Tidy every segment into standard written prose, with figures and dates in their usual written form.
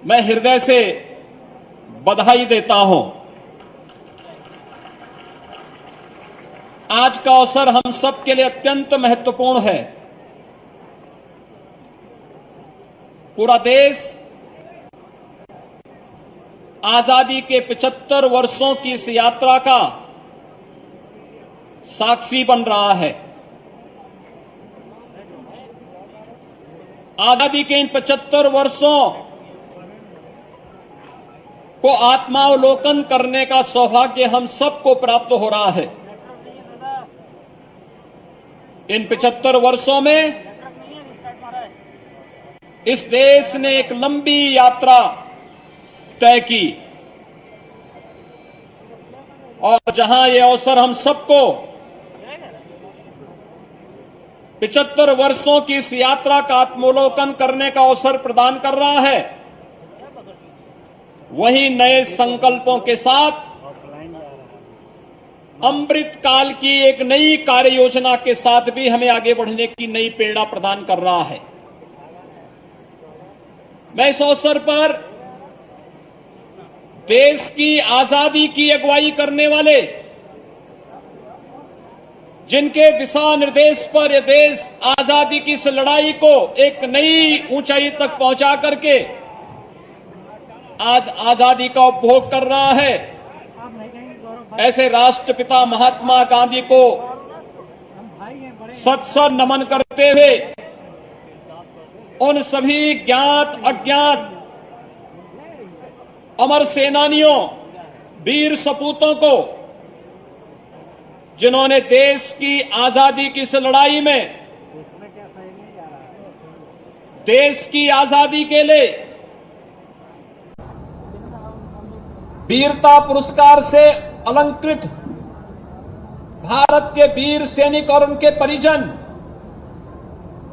मैं हृदय से बधाई देता हूं। आज का अवसर हम सब के लिए अत्यंत महत्वपूर्ण है। पूरा देश आजादी के 75 वर्षों की इस यात्रा का साक्षी बन रहा है। आजादी के इन 75 वर्षों को आत्मावलोकन करने का सौभाग्य हम सबको प्राप्त हो रहा है। इन 75 वर्षों में इस देश ने एक लंबी यात्रा तय की और जहां ये अवसर हम सबको 75 वर्षों की इस यात्रा का आत्मावलोकन करने का अवसर प्रदान कर रहा है, वहीं नए संकल्पों के साथ अमृत काल की एक नई कार्य योजना के साथ भी हमें आगे बढ़ने की नई प्रेरणा प्रदान कर रहा है। मैं इस अवसर पर देश की आजादी की अगुवाई करने वाले, जिनके दिशा निर्देश पर यह देश आजादी की इस लड़ाई को एक नई ऊंचाई तक पहुंचा करके आज आजादी का उपभोग कर रहा है, ऐसे राष्ट्रपिता महात्मा गांधी को सत नमन करते हुए उन सभी ज्ञात अज्ञात अमर सेनानियों, वीर सपूतों को, जिन्होंने देश की आजादी की इस लड़ाई में देश की आजादी के लिए वीरता पुरस्कार से अलंकृत भारत के वीर सैनिक और उनके परिजन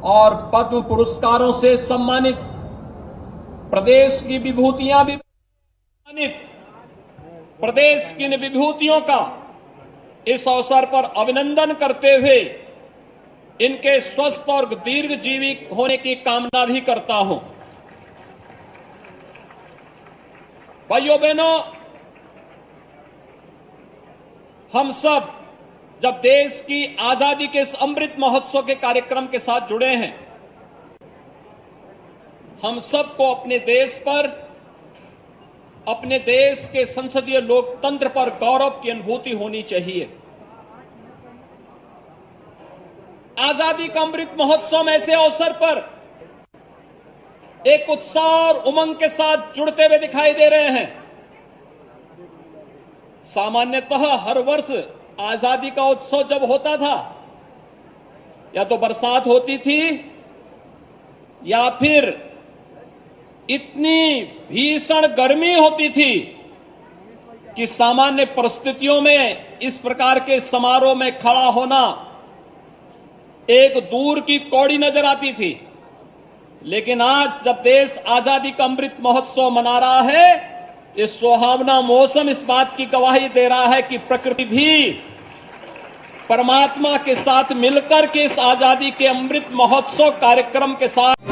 और पद्म पुरस्कारों से सम्मानित प्रदेश की विभूतियां भी सम्मानित प्रदेश की विभूतियों का इस अवसर पर अभिनंदन करते हुए इनके स्वस्थ और दीर्घजीवी होने की कामना भी करता हूं। भाइयों बहनों, हम सब जब देश की आजादी के इस अमृत महोत्सव के कार्यक्रम के साथ जुड़े हैं, हम सबको अपने देश पर, अपने देश के संसदीय लोकतंत्र पर गौरव की अनुभूति होनी चाहिए। आजादी का अमृत महोत्सव में ऐसे अवसर पर एक उत्साह और उमंग के साथ जुड़ते हुए दिखाई दे रहे हैं। सामान्यतः हर वर्ष आजादी का उत्सव जब होता था, या तो बरसात होती थी या फिर इतनी भीषण गर्मी होती थी कि सामान्य परिस्थितियों में इस प्रकार के समारोह में खड़ा होना एक दूर की कौड़ी नजर आती थी। लेकिन आज जब देश आजादी का अमृत महोत्सव मना रहा है, ये सुहावना मौसम इस बात की गवाही दे रहा है कि प्रकृति भी परमात्मा के साथ मिलकर के इस आजादी के अमृत महोत्सव कार्यक्रम के साथ